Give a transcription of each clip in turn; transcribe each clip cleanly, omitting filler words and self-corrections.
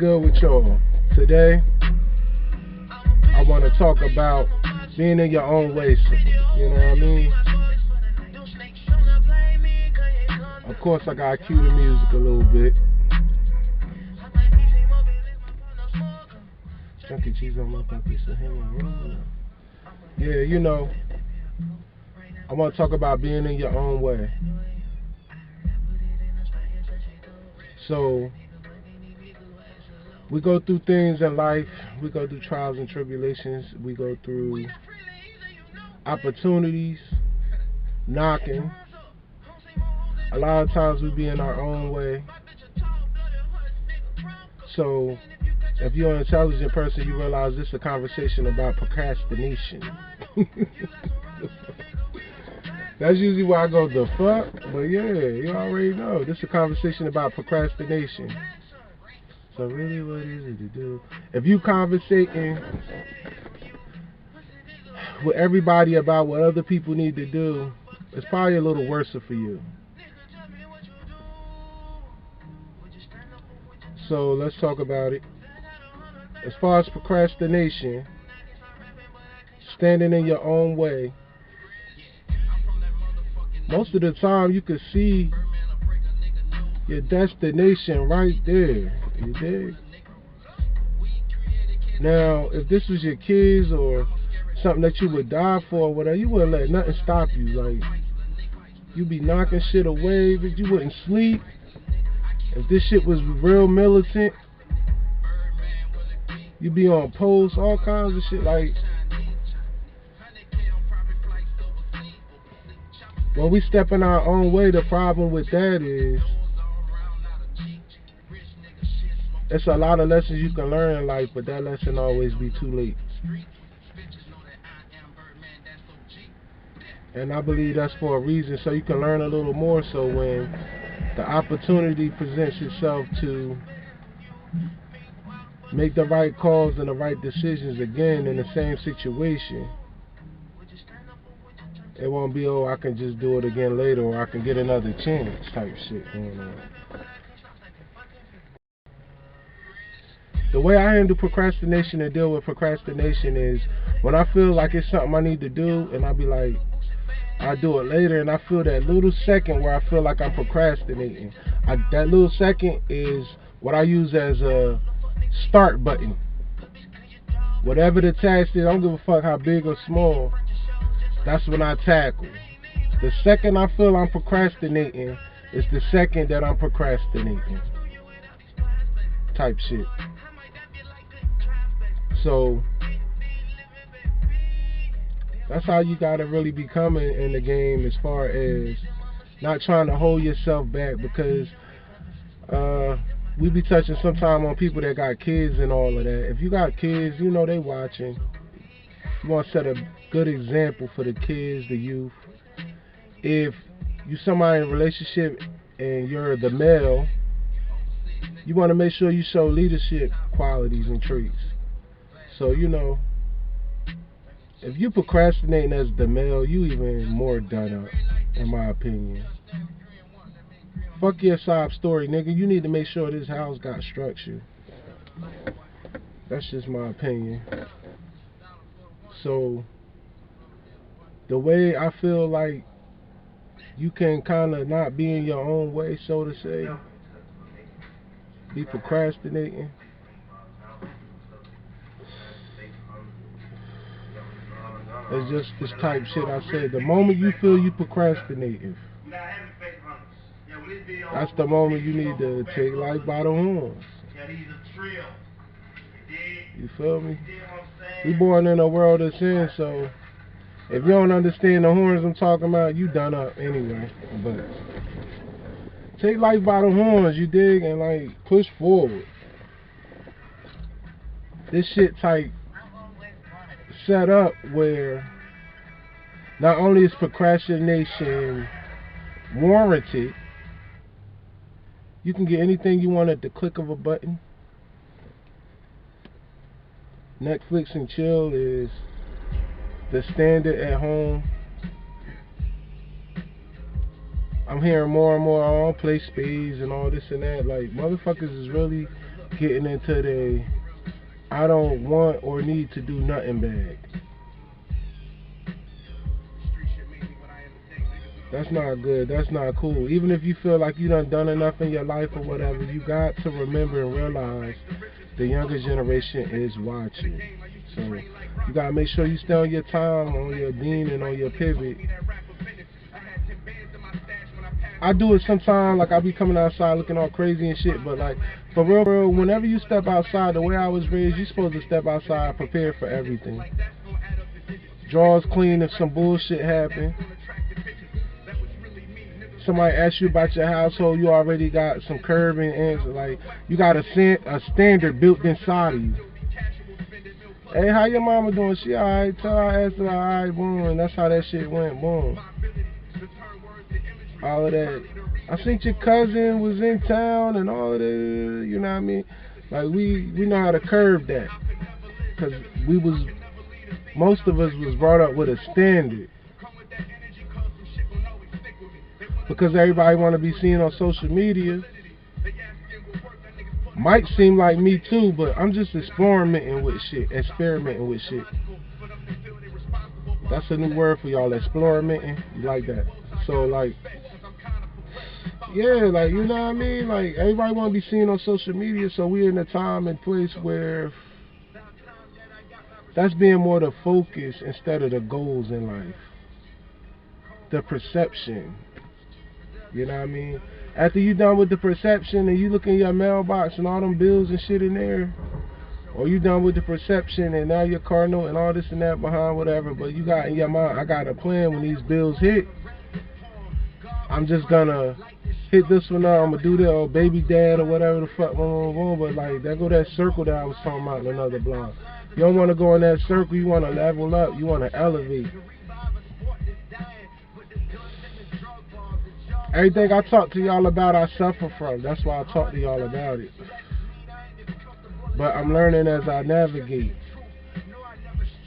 good with y'all? Today, I want to talk about being in your own way. You know what I mean? Of course, I got to cue the music a little bit. Chunky cheese on my piece of ham. Yeah, you know, I want to talk about being in your own way. So, we go through things in life. We go through trials and tribulations. We go through opportunities, knocking. A lot of times we be in our own way. So, if you're an intelligent person, you realize this is a conversation about procrastination. That's usually why I go, the fuck? But yeah, you already know. This is a conversation about procrastination. So really, what is it to do? If you conversating with everybody about what other people need to do, it's probably a little worse for you. So let's talk about it. As far as procrastination, standing in your own way, most of the time you can see your destination right there. You dig? Now, if this was your kids or something that you would die for or whatever, you wouldn't let nothing stop you. Like, you be knocking shit away, but you wouldn't sleep. If this shit was real militant, you be on posts, all kinds of shit. Like, when we step in our own way, the problem with that is it's a lot of lessons you can learn in life, but that lesson always be too late. And I believe that's for a reason, so you can learn a little more, so when the opportunity presents itself to make the right calls and the right decisions again in the same situation, it won't be, oh, I can just do it again later, or I can get another chance type shit going on. The way I handle procrastination and deal with procrastination is when I feel like it's something I need to do, and I be like, I'll do it later, and I feel that little second where I feel like I'm procrastinating. That little second is what I use as a start button. Whatever the task is, I don't give a fuck how big or small, that's when I tackle. The second I feel I'm procrastinating is the second that I'm procrastinating. Type shit. So that's how you gotta really be coming in the game, as far as not trying to hold yourself back, because we be touching sometime on people that got kids and all of that. If you got kids, you know they watching. You want to set a good example for the kids, the youth. If you somebody in a relationship and you're the male, you want to make sure you show leadership qualities and traits. So, you know, if you procrastinating as the male, you even more done up, in my opinion. Fuck your sob story, nigga. You need to make sure this house got structure. That's just my opinion. So, the way I feel like you can kind of not be in your own way, so to say, be procrastinating. It's just this type shit I said. The moment you feel you procrastinating, that's the moment you need to take life by the horns. You feel me? We born in a world of sin, so if you don't understand the horns I'm talking about, you done up anyway. But take life by the horns, you dig, and like push forward. This shit type set up where not only is procrastination warranted, you can get anything you want at the click of a button. Netflix and chill is the standard at home. I'm hearing more and more, I don't play spades and all this and that. Like, motherfuckers is really getting into the I don't want or need to do nothing bag. That's not good. That's not cool. Even if you feel like you done enough in your life or whatever, you got to remember and realize the younger generation is watching. So you gotta make sure you stay on your time, on your dean, and on your pivot. I do it sometimes, like I be coming outside looking all crazy and shit, but like for real, whenever you step outside, the way I was raised, you supposed to step outside prepared for everything. Drawers clean if some bullshit happen. Somebody asks you about your household, you already got some curving answer. Like you got a standard built inside of you. Hey, how your mama doing? She alright. Tell her I asked her alright, boom, and that's how that shit went, boom. All of that. I think your cousin was in town and all of that. You know what I mean? Like we know how to curve that, cause most of us was brought up with a standard. Because everybody want to be seen on social media. Might seem like me too, but I'm just experimenting with shit. That's a new word for y'all, experimenting. You like that? So like, yeah, like you know what I mean? Like everybody want to be seen on social media, so we're in a time and place where that's being more the focus instead of the goals in life. The perception. You know what I mean? After you done with the perception and you look in your mailbox and all them bills and shit in there, or you done with the perception and now your car note and all this and that behind whatever, but you got in your mind, I got a plan when these bills hit. I'm just gonna hit this one out, I'm gonna do that, or baby dad or whatever the fuck, but like, there go that circle that I was talking about in another blog. You don't wanna go in that circle, you wanna level up, you wanna elevate. Everything I talk to y'all about, I suffer from. That's why I talk to y'all about it. But I'm learning as I navigate.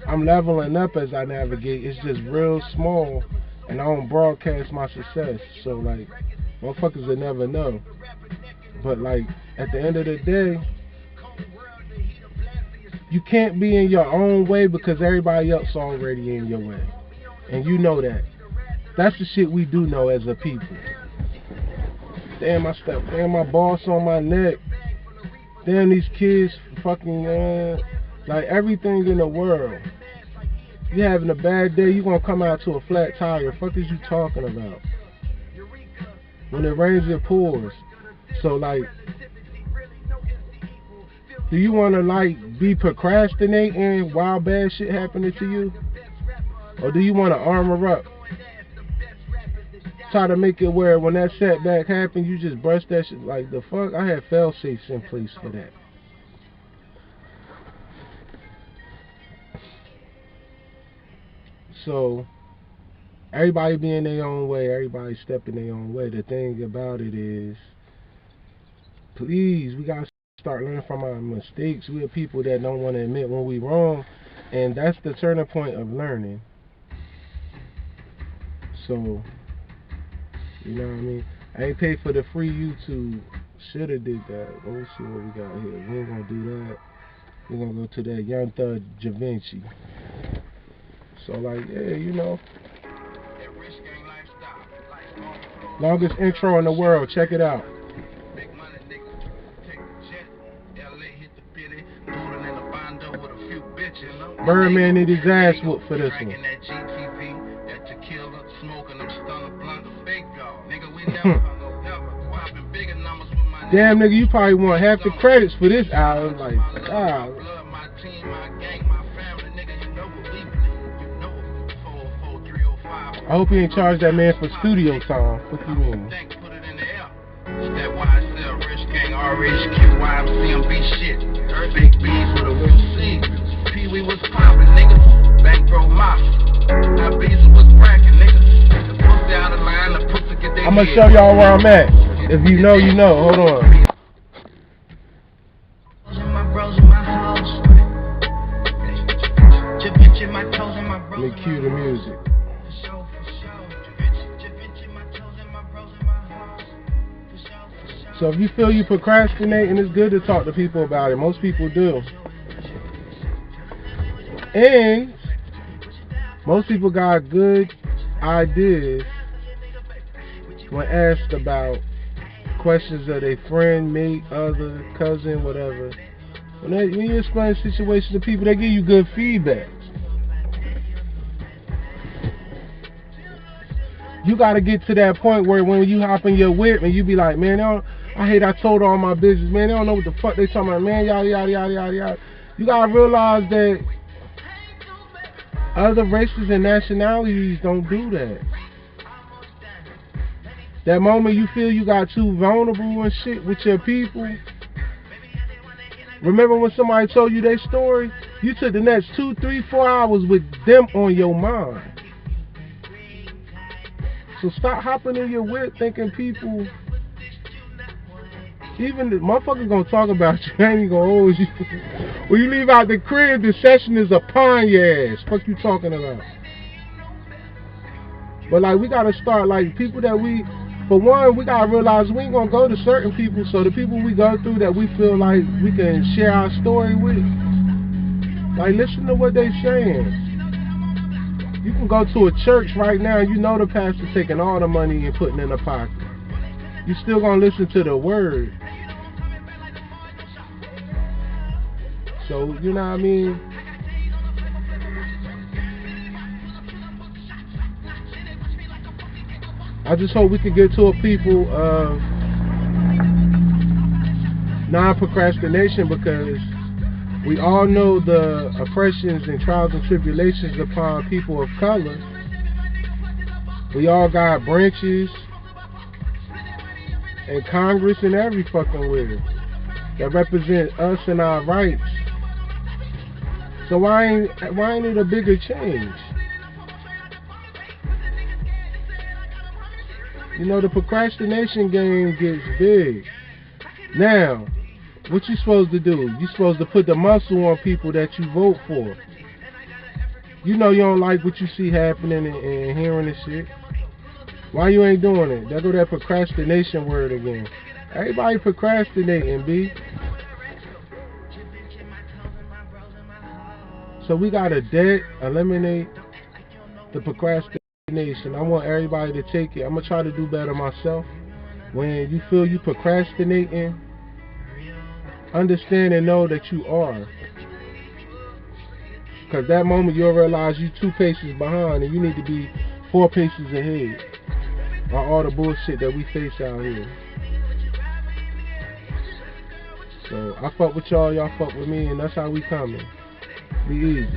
I'm leveling up as I navigate. It's just real small, and I don't broadcast my success. So, like, motherfuckers will never know. But, like, at the end of the day, you can't be in your own way because everybody else already in your way. And you know that. That's the shit we do know as a people. Damn, my boss on my neck. Damn, these kids fucking, like everything in the world. You having a bad day, you gonna come out to a flat tire. Fuck is you talking about? When it rains, it pours. So like, do you wanna like be procrastinating while bad shit happening to you? Or do you wanna armor up? Try to make it where when that setback happens, you just brush that shit. Like the fuck, I had fail safes in place for that. So everybody being their own way, everybody stepping their own way. The thing about it is, please, we gotta start learning from our mistakes. We're people that don't want to admit when we wrong, and that's the turning point of learning. So, you know what I mean? I ain't paid for the free YouTube. Shoulda did that. Let me see what we got here. We ain't gonna do that. We're gonna go to that Young Thug Da Vinci. So like, yeah, you know. Longest intro in the world. Check it out. Birdman need his ass whooped for this one. Damn, nigga, you probably want half the credits for this album. Like, God. I hope he ain't charged that man for studio time. What you mean? I'm gonna show y'all where I'm at. If you know, you know. Hold on. Let me cue the music. So if you feel you procrastinating, it's good to talk to people about it. Most people do. And most people got good ideas when asked about questions of their friend, mate, other, cousin, whatever. When you explain situations to people, they give you good feedback. You got to get to that point where when you hop in your whip and you be like, man, I hate I told all my business, man, they don't know what the fuck they talking about, man, yada, yada, yada, yada, yada. You got to realize that other races and nationalities don't do that. That moment you feel you got too vulnerable and shit with your people. Remember when somebody told you their story? You took the next 2, 3, 4 hours with them on your mind. So stop hopping in your whip thinking people, even the motherfuckers gonna talk about you, ain't even gonna hold you. When you leave out the crib, the session is upon your ass. Fuck you talking about? But like we gotta start like people that for one, we gotta realize we ain't gonna go to certain people. So the people we go through that we feel like we can share our story with, like listen to what they saying. You can go to a church right now and you know the pastor taking all the money and putting in the pocket. You still gonna listen to the word. So you know what I mean? I just hope we can get to a people of non-procrastination, because we all know the oppressions and trials and tribulations upon people of color. We all got branches and Congress and every fucking where that represent us and our rights. So why ain't it a bigger change? You know, the procrastination game gets big. Now, what you supposed to do? You supposed to put the muscle on people that you vote for. You know you don't like what you see happening and hearing this shit. Why you ain't doing it? There go that procrastination word again. Everybody procrastinating, B. So we gotta eliminate the procrastination. I want everybody to take it. I'm gonna try to do better myself. When you feel you procrastinating, understand and know that you are. Because that moment you'll realize you 2 paces behind and you need to be 4 paces ahead on all the bullshit that we face out here. So I fuck with y'all fuck with me, and that's how we coming. Be easy.